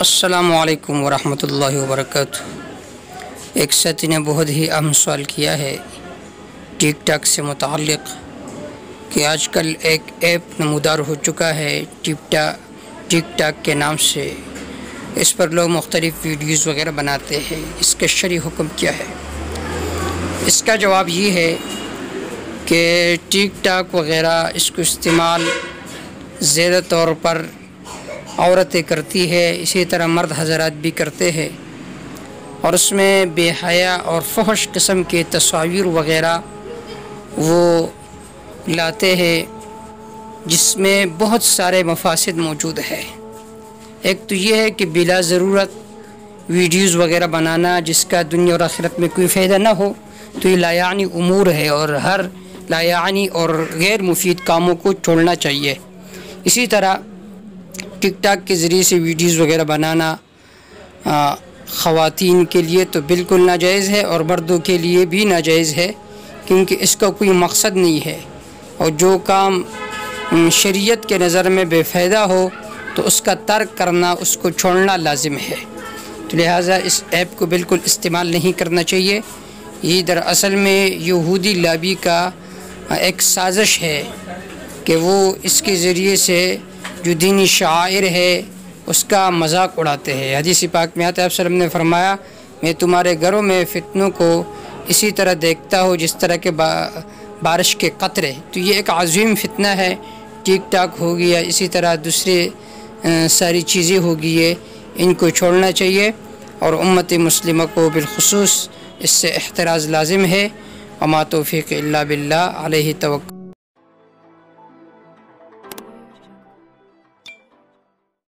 अस्सलामुअलैकुम वरहमतुल्लाहि वबरकातुहू। एक साथी ने बहुत ही अहम सवाल किया है टिक टाक से मुताल्लिक़ कि आजकल एक ऐप नमूदार हो चुका है टिक टाक के नाम से। इस पर लोग मुख्तलिफ़ वीडियोज़ वग़ैरह बनाते हैं। इसका शरई हुक्म क्या है? इसका जवाब ये है कि टिक टाक वग़ैरह इसको इस्तेमाल ज़्यादा तौर पर औरतें करती है, इसी तरह मर्द हज़रात भी करते हैं और उसमें बेहया और फहश किस्म के तस्वीर वग़ैरह वो लाते हैं जिसमें बहुत सारे मफासिद मौजूद है। एक तो ये है कि बिला ज़रूरत वीडियोज़ वग़ैरह बनाना जिसका दुनिया और आखिरत में कोई फ़ायदा ना हो, तो ये लायानी उमूर है और हर लायानी और गैर मुफीद कामों को छोड़ना चाहिए। इसी तरह टिक टाक के ज़रिए से वीडियोज़ वग़ैरह बनाना ख़वातीन के लिए तो बिल्कुल नाजायज़ है और मर्दों के लिए भी नाजायज़ है, क्योंकि इसका कोई मकसद नहीं है और जो काम शरीयत के नज़र में बेफ़ायदा हो तो उसका तर्क करना, उसको छोड़ना लाजिम है। तो लिहाजा इस ऐप को बिल्कुल इस्तेमाल नहीं करना चाहिए। ये दरअसल में यहूदी लॉबी का एक साजिश है कि वो इसके ज़रिए से जो दीनी शायर है उसका मजाक उड़ाते हैं। हदीस पाक में आता है, आप सल्लल्लाहु अलैहि वसल्लम ने फरमाया, मैं तुम्हारे घरों में फितनों को इसी तरह देखता हूँ जिस तरह के बारिश के कतरे। तो ये एक अज़ीम फितना है। टिक टाक हो गया, इसी तरह दूसरे सारी चीज़ें हो गई है, इनको छोड़ना चाहिए और उम्मत मुस्लिमा को बिलखुसूस इससे एहतराज़ लाजिम है। वमा तौफ़ीक़ इल्ला बिल्लाह अलैहि तवक्कुल।